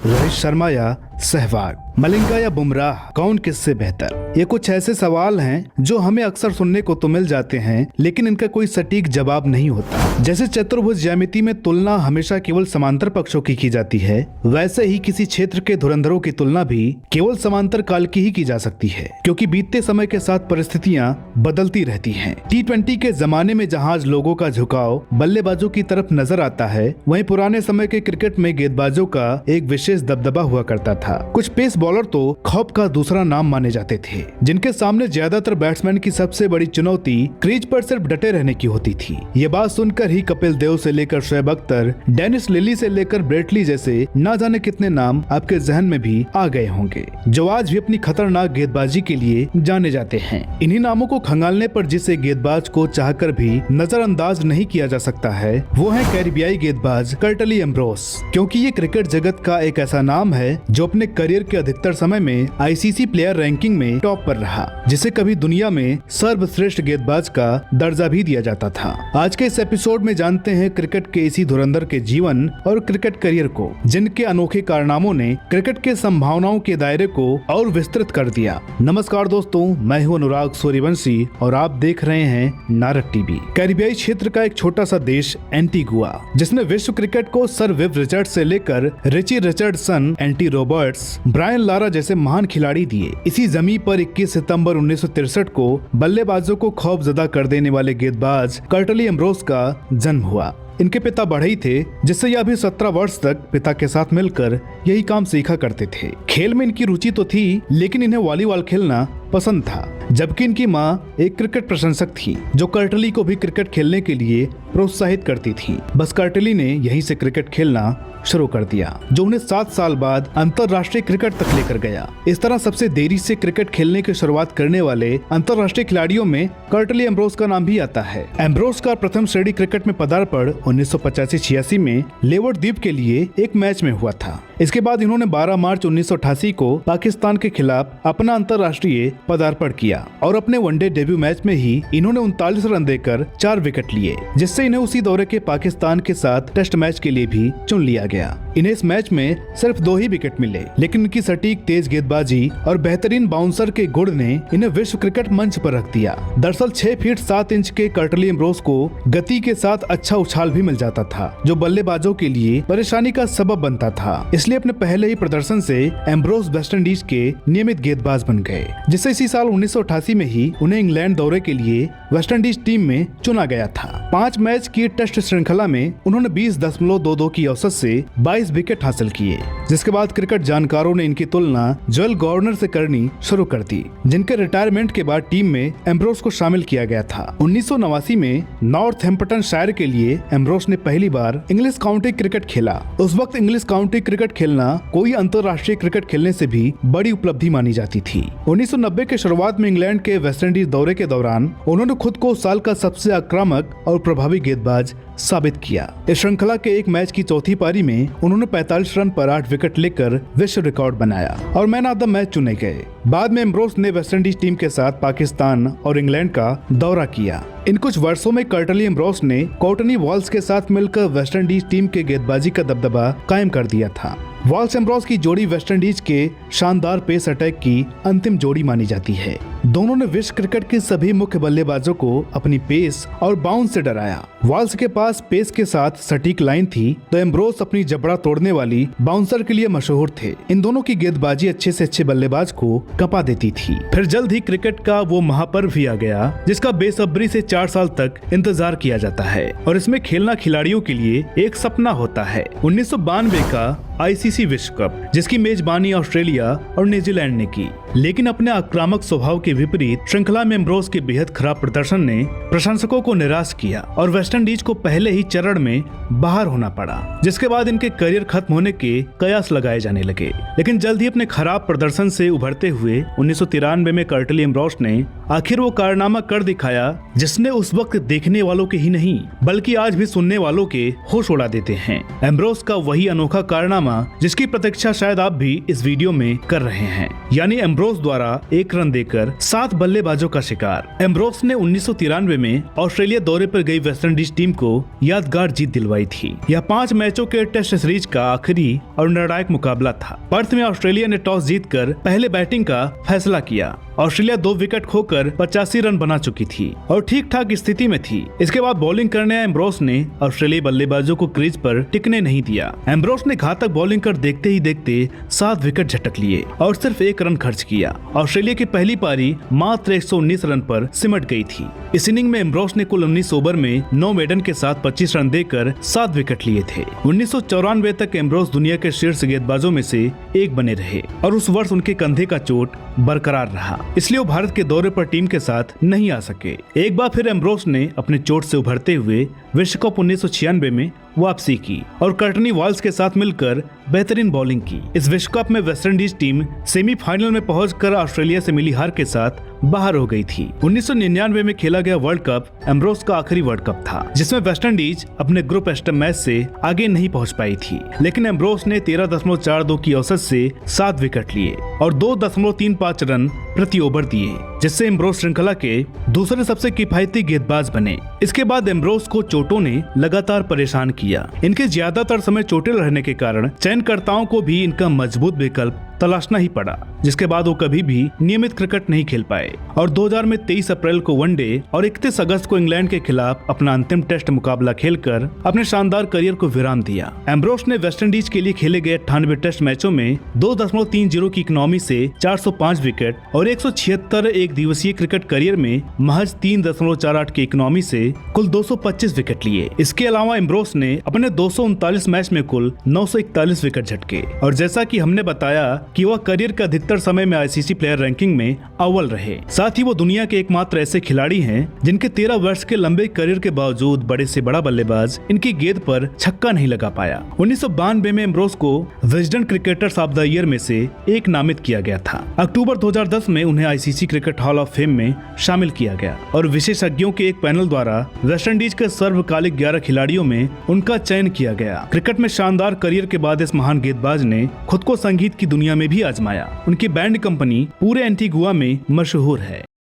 रोहित शर्मा या सहवाग, मलिंगा या बुमराह, कौन किससे बेहतर? ये कुछ ऐसे सवाल हैं जो हमें अक्सर सुनने को तो मिल जाते हैं, लेकिन इनका कोई सटीक जवाब नहीं होता। जैसे चतुर्भुज ज्यामिति में तुलना हमेशा केवल समांतर पक्षों की जाती है, वैसे ही किसी क्षेत्र के धुरंधरों की तुलना भी केवल समांतर काल की ही की जा सकती है, क्योंकि बीतते समय के साथ परिस्थितियां बदलती रहती हैं। T20 के जमाने में जहां लोगों का झुकाव बल्लेबाजों की तरफ नजर आता है, वहीं पुराने समय के क्रिकेट में गेंदबाजों का एक विशेष दबदबा हुआ करता था। कुछ पेस बॉलर तो खौफ का दूसरा नाम माने जाते थे, जिनके सामने ज्यादातर बैट्समैन की सबसे बड़ी चुनौती क्रीज पर सिर्फ डटे रहने की होती थी। ये बात सुनकर ही कपिल देव से लेकर शोएब अख्तर, डेनिस लिली से लेकर ब्रेट ली जैसे ना जाने कितने नाम आपके जहन में भी आ गए होंगे, जो आज भी अपनी खतरनाक गेंदबाजी के लिए जाने जाते हैं। इन्हीं नामों को खंगालने पर जिसे गेंदबाज को चाहकर भी नजरअंदाज नहीं किया जा सकता है, वो है कैरिबियाई गेंदबाज कर्टली एम्ब्रोस। क्योंकि ये क्रिकेट जगत का एक ऐसा नाम है जो अपने करियर के अधिकतर समय में आईसीसी प्लेयर रैंकिंग में टॉप पर रहा, जिसे कभी दुनिया में सर्वश्रेष्ठ गेंदबाज का दर्जा भी दिया जाता था। आज के इस एपिसोड में जानते हैं क्रिकेट के इसी धुरंधर के जीवन और क्रिकेट करियर को, जिनके अनोखे कारनामों ने क्रिकेट के संभावनाओं के दायरे को और विस्तृत कर दिया। नमस्कार दोस्तों, मैं हूं अनुराग सूर्यवंशी और आप देख रहे हैं नारद टीवी। कैरिबियाई क्षेत्र का एक छोटा सा देश एंटीगुआ, जिसने विश्व क्रिकेट को सर विव रिचर्ड से लेकर Richie Richardson, Andy Roberts, Brian Lara जैसे महान खिलाड़ी दिए। इसी जमीन पर 21 सितंबर 1963 को बल्लेबाजों को खौफजदा कर देने वाले गेंदबाज कर्टली एम्ब्रोस का जन्म हुआ। इनके पिता बढ़ई थे, जिससे यह भी 17 वर्ष तक पिता के साथ मिलकर यही काम सीखा करते थे। खेल में इनकी रुचि तो थी, लेकिन इन्हें वॉलीबॉल खेलना पसंद था, जबकि इनकी माँ एक क्रिकेट प्रशंसक थी, जो कर्टली को भी क्रिकेट खेलने के लिए प्रोत्साहित करती थी। बस कर्टली ने यहीं से क्रिकेट खेलना शुरू कर दिया, जो उन्हें 7 साल बाद अंतर्राष्ट्रीय क्रिकेट तक लेकर गया। इस तरह सबसे देरी से क्रिकेट खेलने की शुरुआत करने वाले अंतर्राष्ट्रीय खिलाड़ियों में कर्टली एम्ब्रोस का नाम भी आता है। एम्ब्रोस का प्रथम श्रेणी क्रिकेट में पदार्पण 1985-86 में लेवर्ड द्वीप के लिए एक मैच में हुआ था। इसके बाद इन्होंने 12 मार्च 1988 को पाकिस्तान के खिलाफ अपना अंतर्राष्ट्रीय पदार्पण किया और अपने वनडे डेब्यू मैच में ही इन्होंने 39 रन देकर 4 विकेट लिए, जिससे इन्हें उसी दौरे के पाकिस्तान के साथ टेस्ट मैच के लिए भी चुन लिया गया। इन्हें इस मैच में सिर्फ 2 ही विकेट मिले, लेकिन इनकी सटीक तेज गेंदबाजी और बेहतरीन बाउंसर के गुण ने इन्हें विश्व क्रिकेट मंच पर रख दिया। दरअसल 6 फीट 7 इंच के कर्टली एम्ब्रोस को गति के साथ अच्छा उछाल भी मिल जाता था, जो बल्लेबाजों के लिए परेशानी का सबब बनता था। इसलिए अपने पहले ही प्रदर्शन से एम्ब्रोस वेस्टइंडीज के नियमित गेंदबाज बन गए, जिससे इसी साल 1988 में ही उन्हें इंग्लैंड दौरे के लिए वेस्टइंडीज टीम में चुना गया था। 5 मैच की टेस्ट श्रृंखला में उन्होंने 20.22 की औसत से 22 विकेट हासिल किए, जिसके बाद क्रिकेट जानकारों ने इनकी तुलना जोएल गॉर्डनर से करनी शुरू कर दी, जिनके रिटायरमेंट के बाद टीम में एम्ब्रोस को शामिल किया गया था। 1989 में नॉर्थहैम्पटनशायर के लिए एम्ब्रोस ने पहली बार इंग्लिश काउंटी क्रिकेट खेला। उस वक्त इंग्लिश काउंटी क्रिकेट खेलना कोई अंतर्राष्ट्रीय क्रिकेट खेलने से भी बड़ी उपलब्धि मानी जाती थी। 1990 के शुरुआत में इंग्लैंड के वेस्टइंडीज दौरे के दौरान उन्होंने खुद को साल का सबसे आक्रामक और प्रभावी गेंदबाज साबित किया। इस श्रृंखला के एक मैच की चौथी पारी में उन्होंने 45 रन पर 8 विकेट लेकर विश्व रिकॉर्ड बनाया और मैन ऑफ द मैच चुने गए। बाद में एम्ब्रोस ने वेस्टइंडीज टीम के साथ पाकिस्तान और इंग्लैंड का दौरा किया। इन कुछ वर्षों में कर्टली एम्ब्रोस ने कोर्टनी वॉल्स के साथ मिलकर वेस्टइंडीज टीम के गेंदबाजी का दबदबा कायम कर दिया था। वॉल्स एम्ब्रोस की जोड़ी वेस्टइंडीज के शानदार पेस अटैक की अंतिम जोड़ी मानी जाती है। दोनों ने विश्व क्रिकेट के सभी मुख्य बल्लेबाजों को अपनी पेस और बाउंस से डराया। वॉल्स के पास पेस के साथ सटीक लाइन थी, तो एम्ब्रोस अपनी जबड़ा तोड़ने वाली बाउंसर के लिए मशहूर थे। इन दोनों की गेंदबाजी अच्छे से अच्छे बल्लेबाज को कपा देती थी। फिर जल्द ही क्रिकेट का वो महापर्व भी आ गया, जिसका बेसब्री से 4 साल तक इंतजार किया जाता है और इसमें खेलना खिलाड़ियों के लिए एक सपना होता है। 1992 का आईसीसी विश्व कप, जिसकी मेजबानी ऑस्ट्रेलिया और न्यूजीलैंड ने की, लेकिन अपने आक्रामक स्वभाव के विपरीत श्रृंखला में एम्ब्रोस के बेहद खराब प्रदर्शन ने प्रशंसकों को निराश किया और वेस्टइंडीज को पहले ही चरण में बाहर होना पड़ा, जिसके बाद इनके करियर खत्म होने के कयास लगाए जाने लगे। लेकिन जल्द ही अपने खराब प्रदर्शन से उभरते हुए 1993 में कर्टली एम्ब्रोस ने आखिर वो कारनामा कर दिखाया जिसने उस वक्त देखने वालों के ही नहीं बल्कि आज भी सुनने वालों के होश उड़ा देते हैं। एम्ब्रोस का वही अनोखा कारनामा जिसकी प्रतीक्षा शायद आप भी इस वीडियो में कर रहे हैं, यानी एम्ब्रोस द्वारा 1 रन देकर 7 बल्लेबाजों का शिकार। एम्ब्रोस ने 1993 में ऑस्ट्रेलिया दौरे पर गई वेस्टइंडीज टीम को यादगार जीत दिलवाई थी। यह 5 मैचों के टेस्ट सीरीज का आखिरी और निर्णायक मुकाबला था। पर्थ में ऑस्ट्रेलिया ने टॉस जीतकर पहले बैटिंग का फैसला किया। ऑस्ट्रेलिया 2 विकेट खोकर 85 रन बना चुकी थी और ठीक ठाक स्थिति में थी। इसके बाद बॉलिंग करने आए एम्ब्रोस ने ऑस्ट्रेलियाई बल्लेबाजों को क्रीज पर टिकने नहीं दिया। एम्ब्रोस ने घातक बॉलिंग कर देखते ही देखते 7 विकेट झटक लिए और सिर्फ 1 रन खर्च किया। ऑस्ट्रेलिया की पहली पारी मात्र 119 रन पर सिमट गई थी। इस इनिंग में एम्ब्रोस ने कुल 19 ओवर में 9 मेडन के साथ 25 रन देकर 7 विकेट लिए थे। 1994 तक एम्ब्रोस दुनिया के शीर्ष गेंदबाजों में से एक बने रहे और उस वर्ष उनके कंधे का चोट बरकरार रहा, इसलिए वो भारत के दौरे पर टीम के साथ नहीं आ सके। एक बार फिर एम्ब्रोस ने अपने चोट से उभरते हुए विश्व कप 1996 में वापसी की और कर्टनी वॉल्स के साथ मिलकर बेहतरीन बॉलिंग की। इस विश्व कप में वेस्टइंडीज टीम सेमीफाइनल में पहुंचकर ऑस्ट्रेलिया से मिली हार के साथ बाहर हो गई थी। 1999 में खेला गया वर्ल्ड कप एम्ब्रोस का आखिरी वर्ल्ड कप था, जिसमें वेस्टइंडीज अपने ग्रुप स्टेज मैच से आगे नहीं पहुंच पाई थी, लेकिन एम्ब्रोस ने 13.42 की औसत से 7 विकेट लिए और 2.35 रन प्रति ओवर दिए, जिससे एम्ब्रोस श्रृंखला के दूसरे सबसे किफायती गेंदबाज बने। इसके बाद एम्ब्रोस को चोटों ने लगातार परेशान किया। इनके ज्यादातर समय चोटिल रहने के कारण चयनकर्ताओं को भी इनका मजबूत विकल्प तलाशना ही पड़ा, जिसके बाद वो कभी भी नियमित क्रिकेट नहीं खेल पाए और 2000 में 23 अप्रैल को वनडे और 31 अगस्त को इंग्लैंड के खिलाफ अपना अंतिम टेस्ट मुकाबला खेलकर अपने शानदार करियर को विराम दिया। एम्ब्रोस ने वेस्टइंडीज के लिए खेले गए 98 टेस्ट मैचों में 2.30 की इकोनॉमी से 405 विकेट और 176 एक दिवसीय क्रिकेट करियर में महज 3.48 की इकोनॉमी से कुल 225 विकेट लिए। इसके अलावा एम्ब्रोस ने अपने 239 मैच में कुल 941 विकेट झटके और जैसा कि हमने बताया कि वह करियर का अधिकतर समय में आईसीसी प्लेयर रैंकिंग में अव्वल रहे। साथ ही वो दुनिया के एकमात्र ऐसे खिलाड़ी हैं जिनके 13 वर्ष के लंबे करियर के बावजूद बड़े से बड़ा बल्लेबाज इनकी गेंद पर छक्का नहीं लगा पाया। 1992 में एम्ब्रोस को Wisden cricketers of the year में से एक नामित किया गया था। अक्टूबर 2010 में उन्हें ICC cricket hall of fame में शामिल किया गया और विशेषज्ञों के एक पैनल द्वारा वेस्टइंडीज के सर्वकालिक 11 खिलाड़ियों में उनका चयन किया गया। क्रिकेट में शानदार करियर के बाद इस महान गेंदबाज ने खुद को संगीत की दुनिया में भी आजमाया। उनकी बैंड कंपनी पूरे एंटीगुआ में मशहूर है।